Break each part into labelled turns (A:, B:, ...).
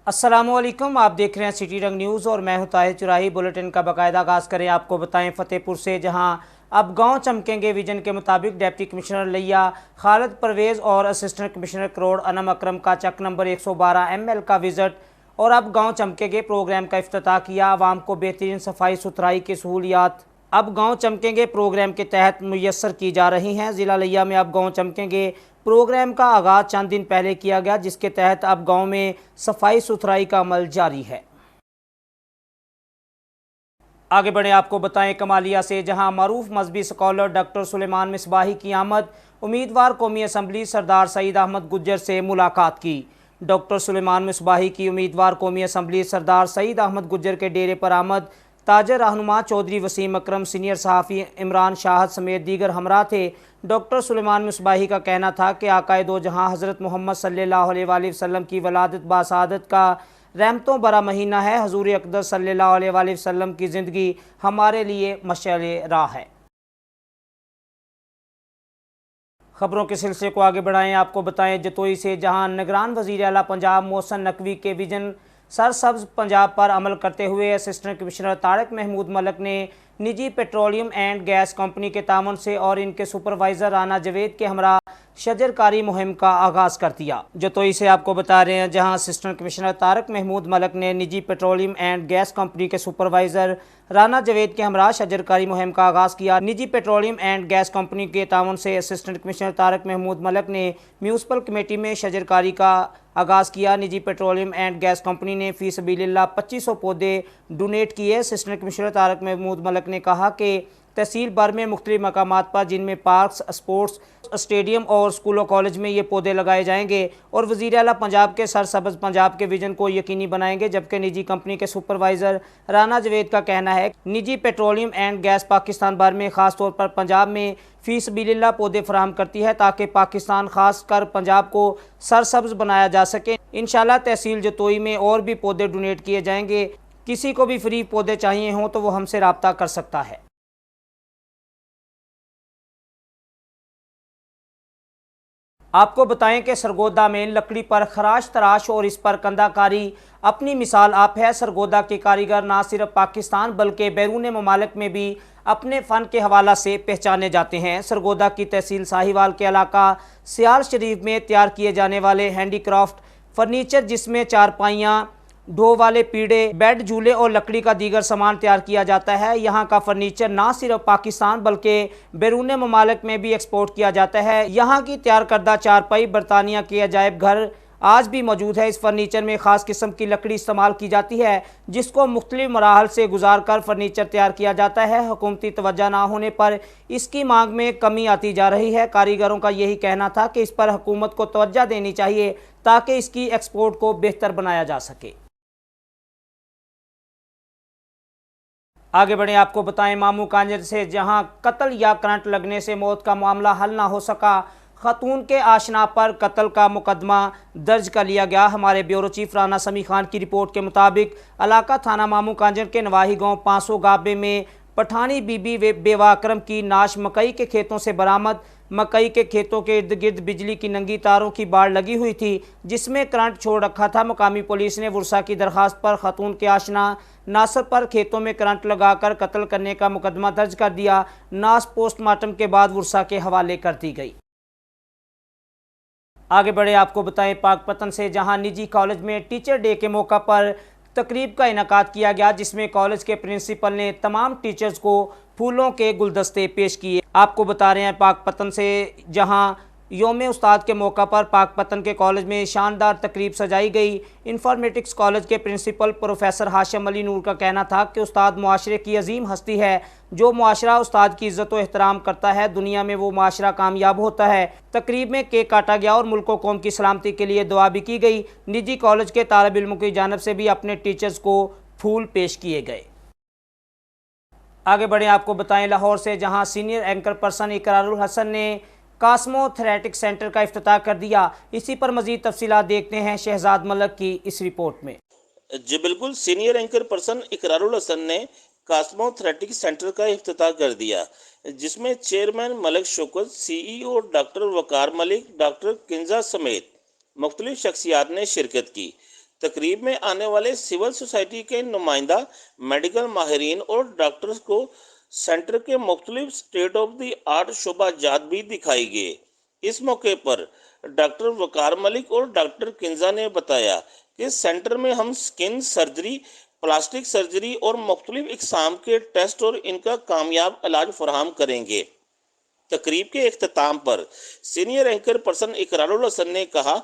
A: अस्सलामुअलैकुम, आप देख रहे हैं सिटी रंग न्यूज़ और मैं हूं ताहिर चुराही। बुलेटिन का बाकायदा आगाज़ करें। आपको बताएं फतेहपुर से, जहां अब गांव चमकेंगे विजन के मुताबिक डिप्टी कमिश्नर लिया खालिद परवेज़ और असिस्टेंट कमिश्नर करोड़ अनम अकरम का चक नंबर 112 ML का विज़िट और अब गांव चमकेंगे प्रोग्राम का इफ्तिताह किया। आवाम को बेहतरीन सफाई सुथराई की सहूलियात अब गांव चमकेंगे प्रोग्राम के तहत मुयस्सर की जा रही हैं। ज़िला लिया में अब गांव चमकेंगे प्रोग्राम का आगाज़ चंद दिन पहले किया गया, जिसके तहत अब गांव में सफाई सुथराई का अमल जारी है। आगे बढ़े, आपको बताएं कमालिया से, जहां मरूफ मजहबी स्कॉलर डॉक्टर सुलेमान मिसबाही की आमद। उम्मीदवार कौमी असम्बली सरदार सईद अहमद गुज्जर से मुलाकात की। डॉक्टर सुलेमान मिसबाही की उम्मीदवार कौमी असम्बली सरदार सईद अहमद गुज्जर के डेरे पर आमद। ताजर रहनुमा चौधरी वसीम अकरम, सीनियर सहाफ़ी इमरान शाहद समेत दीगर हमरा थे। डॉक्टर सुलेमान मिसबाही का कहना था कि आकाए दो जहां हज़रत मोहम्मद सल्लल्लाहु अलैहि वसल्लम की वलादत बासादत का रहमतों बरा महीना है। हुज़ूर अक़दस सल्लल्लाहु अलैहि वसल्लम की ज़िंदगी हमारे लिए मशअले राह है। खबरों के सिलसिले को आगे बढ़ाएं। आपको बताएं जतोई से, जहां निगरान वज़ीर आला पंजाब मोहसन नकवी के विजन सरसब्ज पंजाब पर अमल करते हुए असिस्टेंट कमिश्नर तारिक महमूद मलक ने निजी पेट्रोलियम एंड गैस कंपनी के तामन से और इनके सुपरवाइज़र राना जवेद के हमरा शजरकारी मुहिम का आगाज़ कर दिया। जतोई से आपको बता रहे हैं, जहां असिस्टेंट कमिश्नर तारिक महमूद मलक ने निजी पेट्रोलियम एंड गैस कंपनी के सुपरवाइज़र राना जवेद के हमरा शजरकारी मुहिम का आगाज़ किया। निजी पेट्रोलियम एंड गैस कंपनी के तामन से असिस्टेंट कमिश्नर तारिक महमूद मलक ने म्यूनसिपल कमेटी में शजरकारी का आगाज़ किया। निजी पेट्रोलियम एंड गैस कंपनी ने फ़ी सबीलिल्लाह 2500 पौधे डोनेट किए। असिस्टेंट कमिश्नर तारिक महमूद मलक ने कहा कि तहसील भर में मुख्तलिफ मकामात पर, जिनमें पार्क्स, स्पोर्ट्स स्टेडियम और स्कूलों कॉलेज में ये पौधे लगाए जाएंगे और वज़ीर आला पंजाब के सरसब्ज़ पंजाब के विजन को यकीनी बनाएंगे। जबकि निजी कंपनी के सुपरवाइज़र राना जवेद का कहना है निजी पेट्रोलियम एंड गैस पाकिस्तान भर में ख़ास तौर पर पंजाब में फ़ी सबीलिल्लाह पौधे फराहम करती है, ताकि पाकिस्तान ख़ास कर पंजाब को सरसब्ज़ बनाया जा सके। इंशाल्लाह तहसील जतोई में और भी पौधे डोनेट किए जाएंगे। किसी को भी फ्री पौधे चाहिए हों तो वो हमसे रब्ता कर सकता है। आपको बताएं कि सरगोदा में लकड़ी पर खराश तराश और इस पर कंधाकारी अपनी मिसाल आप है। सरगोदा के कारीगर ना सिर्फ पाकिस्तान बल्कि बैरून ममालिक में भी अपने फ़न के हवाला से पहचाने जाते हैं। सरगोदा की तहसील साहिवाल के इलाका सियाल शरीफ में तैयार किए जाने वाले हैंडीक्राफ्ट फर्नीचर, जिसमें चारपाइयाँ, ढो वाले पीढ़े, बेड, झूले और लकड़ी का दीगर सामान तैयार किया जाता है। यहाँ का फर्नीचर ना सिर्फ पाकिस्तान बल्कि बैरून ममालिक में भी एक्सपोर्ट किया जाता है। यहाँ की तैयार करदा चारपाई बरतानिया के अजायब घर आज भी मौजूद है। इस फर्नीचर में ख़ास किस्म की लकड़ी इस्तेमाल की जाती है, जिसको मुख्तलिफ मराहल से गुजार कर फर्नीचर तैयार किया जाता है। हुकूमती तवज्जो ना होने पर इसकी मांग में कमी आती जा रही है। कारीगरों का यही कहना था कि इस पर हुकूमत को तवज्जो देनी चाहिए ताकि इसकी एक्सपोर्ट को बेहतर बनाया जा सके। आगे बढ़े, आपको बताएं मामू कांजर से, जहां कत्ल या करंट लगने से मौत का मामला हल ना हो सका। खातून के आशना पर कत्ल का मुकदमा दर्ज कर लिया गया। हमारे ब्यूरो चीफ राना समी खान की रिपोर्ट के मुताबिक इलाका थाना मामू कांजर के नवाही गांव 500 गाबे में पठानी बीबी बेवा अकरम की नाश मकई के खेतों से बरामद। मकई के खेतों के इर्द गिर्द बिजली की नंगी तारों की बाड़ लगी हुई थी, जिसमें करंट छोड़ रखा था। मुकामी पुलिस ने वर्षा की दरखास्त पर खातून के आशना नासर पर खेतों में करंट लगाकर कत्ल करने का मुकदमा दर्ज कर दिया। नास पोस्टमार्टम के बाद वर्षा के हवाले कर दी गई। आगे बढ़े, आपको बताएं पाकपतन से, जहां निजी कॉलेज में टीचर डे के मौका पर तकरीब का इनेकाद किया गया, जिसमें कॉलेज के प्रिंसिपल ने तमाम टीचर्स को फूलों के गुलदस्ते पेश किए। आपको बता रहे हैं पाकपतन से, जहां योम उस्ताद के मौका पर पाकपतन के कॉलेज में शानदार तकरीब सजाई गई। इंफॉर्मेटिक्स कॉलेज के प्रिंसिपल प्रोफेसर हाशिम अली नूर का कहना था कि उस्ताद मुआशरे की अजीम हस्ती है। जो मुआशरा उस्ताद की इज़्ज़त व एहतराम करता है, दुनिया में वो मुआशरा कामयाब होता है। तकरीब में केक काटा गया और मुल्क व कौम की सलामती के लिए दुआ भी की गई। निजी कॉलेज के तालिब इल्मों की जानिब से भी अपने टीचर्स को फूल पेश किए गए। आगे बढ़े, आपको बताएं लाहौर से, जहां senior anchor person Ikrarul Hasan ने कास्मोथेरेटिक सेंटर का इफ्तिताह कर दिया। इसी पर मजीद तफसीलात देखते हैं शहजाद मलक की इस रिपोर्ट में।
B: जी बिल्कुल, senior anchor person Ikrarul Hasan ने कास्मोथेरेटिक सेंटर का इफ्तिताह कर दिया, जिसमें chairman Malik Shaukat, CEO doctor Waqar Malik, doctor Kinza समेत मुख्तलिफ शख्सियात ने शिरकत की। तकरीब में आने वाले सिविल सोसाइटी के नुमाइंदा, मेडिकल माहिरीन और डॉक्टर्स को सेंटर के मुख्तलिफ स्टेट ऑफ द आर्ट शोबाजात भी दिखाई गए। इस मौके पर डॉक्टर वकार मलिक और डॉक्टर किंजा ने बताया कि सेंटर में हम स्किन सर्जरी, प्लास्टिक सर्जरी और मुख्तलिफ इकसाम के टेस्ट और इनका कामयाब इलाज फराहम करेंगे। तकरीब के इख्तिताम पर senior anchor person Ikrarul Hasan ने कहा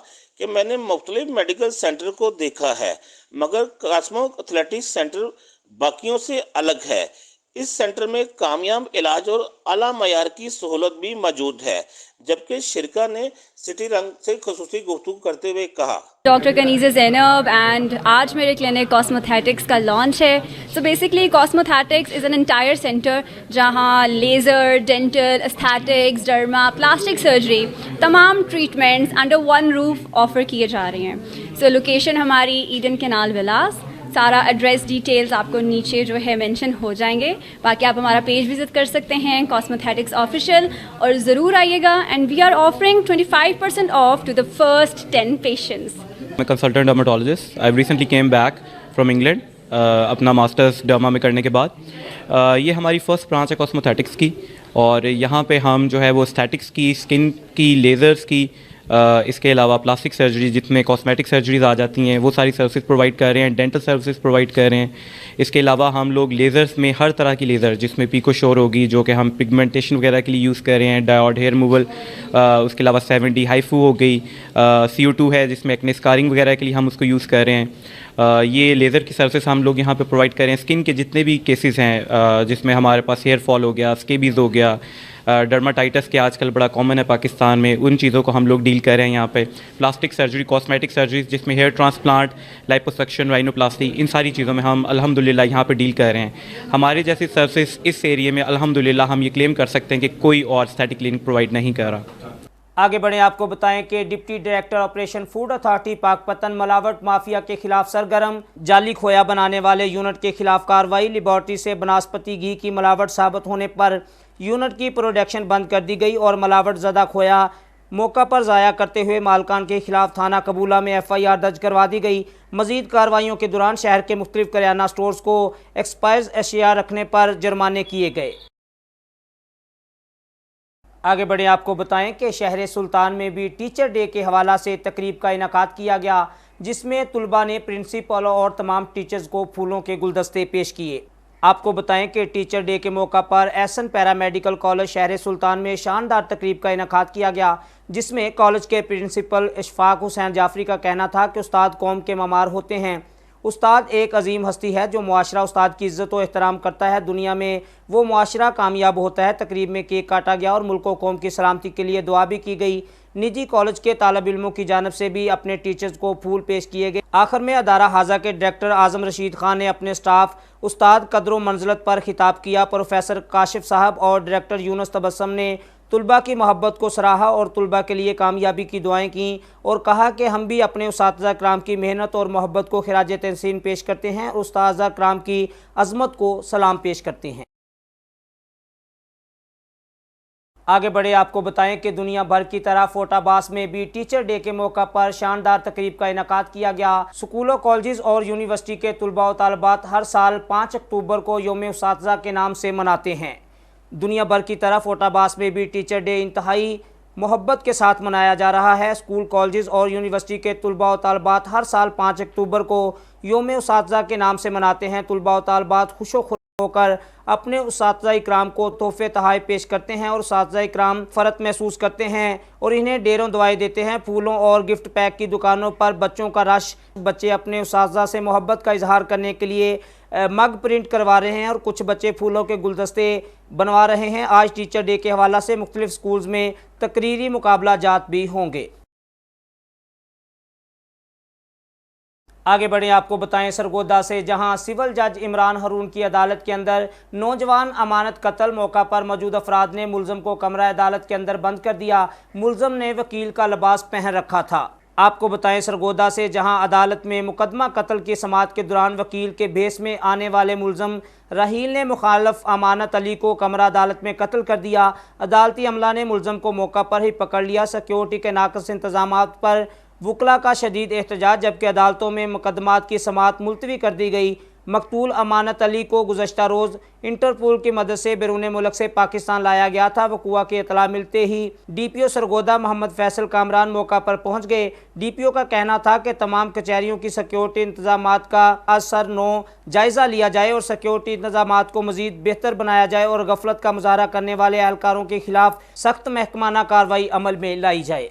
B: कि मैंने मुख्तलिफ मेडिकल सेंटर को देखा है, मगर कास्मो एथलेटिक्स सेंटर बाकियों से अलग है। इस सेंटर में कामयाब इलाज और आला मयार की सहूलत भी मौजूद है। जबकि शिरका ने सिटी रंग से खुसूसी गुफ्तगू करते हुए कहा,
C: डॉक्टर कनीज़ा ज़ैनब एंड आज मेरे क्लिनिक कॉस्मेथेटिक्स का लॉन्च है। So basically Cosmethetics is an entire centre जहां laser, dental, aesthetics, derma, plastic surgery, तमाम treatments under one roof offer किए जा रहे हैं। सो लोकेशन हमारी ईडन कैनाल विलास। सारा एड्रेस डिटेल्स आपको नीचे जो है मेंशन हो जाएंगे। बाकी आप हमारा पेज विज़िट कर सकते हैं कॉस्मेथेटिक्स ऑफिशियल, और ज़रूर आइएगा। And we are offering 25% off to the first 10 patients.
D: मैं consultant dermatologist. I recently came back from England अपना मास्टर्स डर्मा में करने के बाद। ये हमारी फ़र्स्ट ब्रांच है कॉस्मेथेटिक्स की, और यहाँ पे हम जो है वो एस्थेटिक्स की, स्किन की, लेज़र्स की, इसके अलावा प्लास्टिक सर्जरी जिसमें कॉस्मेटिक सर्जरीज आ जाती हैं वो सारी सर्विसेज प्रोवाइड कर रहे हैं, डेंटल सर्विसेज प्रोवाइड कर रहे हैं। इसके अलावा हम लोग लेज़र्स में हर तरह की लेज़र, जिसमें पिको श्योर होगी जो कि हम पिगमेंटेशन वगैरह के लिए यूज़ कर रहे हैं, डायोड हेयर रिमूवल, उसके अलावा 7D हाइफू हो गई, CO2 है जिसमें एक्ने स्कारिंग वगैरह के लिए हम उसको यूज़ कर रहे हैं। ये लेज़र की सर्विस हम लोग यहाँ पे प्रोवाइड कर रहे हैं। स्किन के जितने भी केसेस हैं जिसमें हमारे पास हेयर फॉल हो गया, स्केबीज हो गया, डर्माटाइटस के आजकल बड़ा कॉमन है पाकिस्तान में, उन चीज़ों को हम लोग डील कर रहे हैं यहाँ पे। प्लास्टिक सर्जरी, कॉस्मेटिक सर्जरीज जिसमें हेयर ट्रांसप्लांट, लाइपोसक्शन, राइनोप्लास्टी, इन सारी चीज़ों में हम अल्हम्दुलिल्लाह यहाँ पे डील कर रहे हैं। हमारी जैसी सर्विस इस एरिया में अल्हम्दुलिल्लाह हम ये क्लेम कर सकते हैं कि कोई और एस्थेटिक क्लिनिक प्रोवाइड नहीं कर रहा।
A: आगे बढ़े, आपको बताएं कि deputy director operation food authority Pakpattan मलावट माफिया के खिलाफ सरगर्म। जाली खोया बनाने वाले यूनिट के खिलाफ कार्रवाई। लेबॉर्ट्री से बनास्पति घी की मलावट साबित होने पर यूनिट की प्रोडक्शन बंद कर दी गई और मलावट ज़दा खोया मौका पर ज़ाया करते हुए मालकान के खिलाफ थाना कबूला में FIR दर्ज करवा दी गई। मज़ीद कार्रवाइयों के दौरान शहर के मुख्तलिफ करियाना स्टोर्स को एक्सपायर्ड अशिया रखने पर जुर्माने किए गए। आगे बढ़े, आपको बताएं कि शहर सुल्तान में भी टीचर डे के हवाला से तकरीब का इनेकाद किया गया, जिसमें तुलबा ने प्रिंसिपल और तमाम टीचर्स को फूलों के गुलदस्ते पेश किए। आपको बताएं कि टीचर डे के मौका पर एहसन पैरामेडिकल कॉलेज शहर सुल्तान में शानदार तकरीब का इनेकाद किया गया, जिसमें कॉलेज के प्रिंसिपल इशफाक हुसैन जाफरी का कहना था कि उस्ताद कौम के ममार होते हैं। उस्ताद एक अजीम हस्ती है जो मुआशरा उस्ताद की इज़्ज़त और एहतराम करता है, दुनिया में वो मुआशरा कामयाब होता है। तकरीब में केक काटा गया और मुल्क व कौम की सलामती के लिए दुआ भी की गई। निजी कॉलेज के तालब इल्मों की जानिब से भी अपने टीचर्स को फूल पेश किए गए। आखिर में अदारा हाजा के डायरेक्टर आज़म रशीद खान ने अपने स्टाफ, उस्ताद कदर मंजिलत पर खिताब किया। प्रोफेसर काशिफ साहब और डायरेक्टर यूनुस तबस्सुम ने तुलबा की मोहब्बत को सराहा और तुलबा के लिए कामयाबी की दुआएं की और कहा कि हम भी अपने उस्ताज़ा कराम की मेहनत और मोहब्बत को खिराज तहसीन पेश करते हैं और उस्ताज़ा कराम की अज़मत को सलाम पेश करते हैं। आगे बढ़े, आपको बताएं कि दुनिया भर की तरह फोर्टाबास में भी टीचर डे के मौका पर शानदार तकरीब का इनेकाद किया गया। स्कूलों, कॉलेजेस और यूनिवर्सिटी के तुलबा और तालिबात हर साल 5 अक्टूबर को यौम उस्ताज़ा के नाम से मनाते हैं। दुनिया भर की तरह फोर्टाबास में भी टीचर डे इंतहाई मोहब्बत के साथ मनाया जा रहा है। स्कूल, कॉलेजेस और यूनिवर्सिटी के तुलबा और तालिबात हर साल 5 अक्टूबर को यौम उस्ताज़ा के नाम से मनाते हैं। तुलबा और तालिबात खुशो होकर अपने उस्ताज़ा इकराम को तोहफे तोहफ़े पेश करते हैं और उस्ताज़ा इकराम फ़रत महसूस करते हैं और इन्हें ढेरों दुआएं देते हैं। फूलों और गिफ्ट पैक की दुकानों पर बच्चों का रश। बच्चे अपने उस्ताज़ा से मोहब्बत का इजहार करने के लिए मग प्रिंट करवा रहे हैं और कुछ बच्चे फूलों के गुलदस्ते बनवा रहे हैं। आज टीचर डे के हवाला से मुख्तलिफ स्कूल्स में तकरीरी मुकाबला जात भी होंगे। आगे बढ़े, आपको बताएं सरगोदा से, जहां सिविल जज इमरान हारून की अदालत के अंदर नौजवान अमानत कत्ल। मौका पर मौजूद अफराद ने मुलजम को कमरा अदालत के अंदर बंद कर दिया। मुलजम ने वकील का लिबास पहन रखा था। आपको बताएं सरगोदा से, जहां अदालत में मुकदमा कत्ल की समाअत के दौरान वकील के भेस में आने वाले मुलजम रहील ने मुखालफ अमानत अली को कमरा अदालत में कत्ल कर दिया। अदालती अमला ने मुलजम को मौका पर ही पकड़ लिया। सिक्योरिटी के नाकस इंतजाम पर वकला का शदीद एहतजाज, जबकि अदालतों में मुकदमात की समाअत मुलतवी कर दी गई। मकतूल अमानत अली को गुज़श्ता रोज़ इंटरपोल की मदद से बैरून मुल्क से पाकिस्तान लाया गया था। वक़ुआ की इतला मिलते ही DPO सरगोदा मोहम्मद फैसल कामरान मौका पर पहुंच गए। DPO का कहना था कि तमाम कचहरियों की सिक्योरिटी इंतजामात का आज सर 9 जायज़ा लिया जाए और सिक्योरिटी इंतजामात को मज़ीद बेहतर बनाया जाए और गफलत का मुजाहरा करने वाले एहलकारों के खिलाफ सख्त महकमाना कार्रवाई अमल में लाई जाए।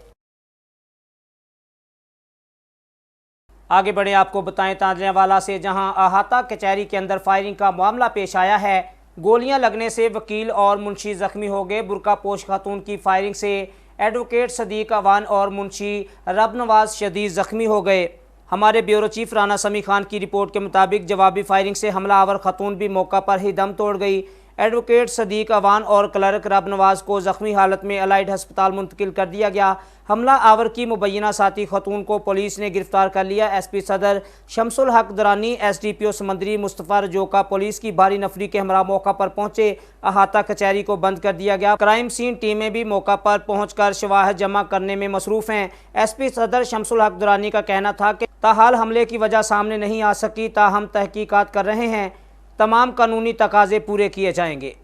A: आगे बढ़े, आपको बताएं तांजलियावाला से, जहां अहाता कचहरी के अंदर फायरिंग का मामला पेश आया है। गोलियां लगने से वकील और मुंशी जख्मी हो गए। बुरका पोश खातून की फायरिंग से एडवोकेट सदीक अवान और मुंशी रब नवाज शदीद जख्मी हो गए। हमारे ब्यूरो चीफ राना समी खान की रिपोर्ट के मुताबिक जवाबी फायरिंग से हमला आवर खातून भी मौका पर ही दम तोड़ गई। एडवोकेट सदीक अवान और क्लर्क रब नवाज को जख्मी हालत में अलाइड हस्पताल मुंतकिल कर दिया गया। हमला आवर की मुबैना साथी खतून को पुलिस ने गिरफ्तार कर लिया। SP सदर शमसुल हक दरानी, SDPO समंदरी मुस्तफ़ा रजोका पुलिस की भारी नफरी के हमरा मौका पर पहुंचे। अहाता कचहरी को बंद कर दिया गया। क्राइम सीन टीमें भी मौका पर पहुंचकर शवाहिद जमा करने में मसरूफ़ हैं। SP सदर शमसुल हक दरानी का कहना था कि ताहाल हमले की वजह सामने नहीं आ सकी, ताहम तहकीकात कर रहे हैं, तमाम कानूनी तकाजे पूरे किए जाएंगे।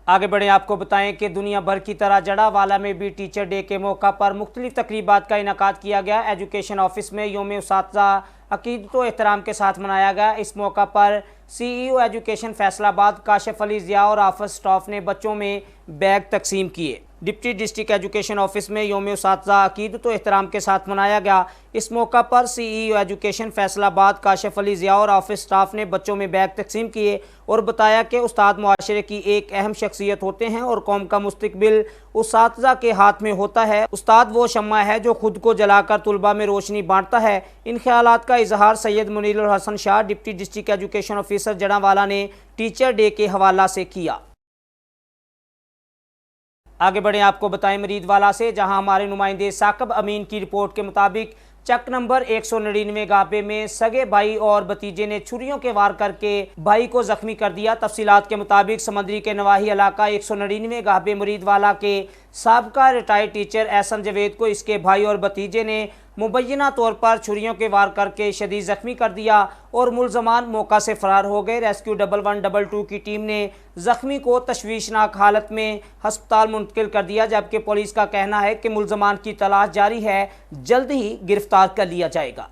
A: आगे बढ़े, आपको बताएं कि दुनिया भर की तरह जड़ावाला में भी टीचर डे के मौका पर मुख्तलिफ तकरीबात का इनेकाद किया गया। एजुकेशन ऑफिस में यौम उसातिज़ा अकीदत व एहतराम के साथ मनाया गया। इस मौका पर CEO एजुकेशन फैसलाबाद काशिफ अली ज़िया और ऑफिस स्टाफ ने बच्चों में बैग तकसीम किए। डिप्टी डिस्ट्रिक्ट एजुकेशन ऑफिस में यौम उसातिज़ा अकीदत व एहतराम के साथ मनाया गया। इस मौका पर CEO एजुकेशन फैसलाबाद काशिफ अली ज़िया और ऑफिस स्टाफ ने बच्चों में बैग तकसीम किए और बताया कि उस्ताद मुआशरे की एक अहम शख्सियत होते हैं और कौम का मुस्तकबिल उसातिज़ा के हाथ में होता है। उस्ताद वो शम्मा है जो खुद को जलाकर तुलबा में रोशनी बांटता है। इन ख्यालात का इजहार Syed Munir Hasan Shah, deputy district education officer Jaranwala ने टीचर डे के हवाला से किया। आगे बढ़े, आपको बताएं मरीदवाला से, जहां हमारे नुमाइंदे साकिब अमीन की रिपोर्ट के मुताबिक चक नंबर 199 गाबे में सगे भाई और भतीजे ने छुरियों के वार करके भाई को जख्मी कर दिया। तफसीलात के मुताबिक समंदरी के नवाही इलाका 199 गाबे मरीदवाला के साबका रिटायर्ड टीचर एहसन जवेद को इसके भाई और भतीजे ने मुबैना तौर पर छुरियों के वार करके शदीद जख्मी कर दिया और मुलजमान मौका से फरार हो गए। रेस्क्यू 1122 की टीम ने जख्मी को तशवीशनाक हालत में हस्पताल मुंतकिल कर दिया, जबकि पुलिस का कहना है कि मुलजमान की तलाश जारी है, जल्द ही गिरफ्तार कर लिया जाएगा।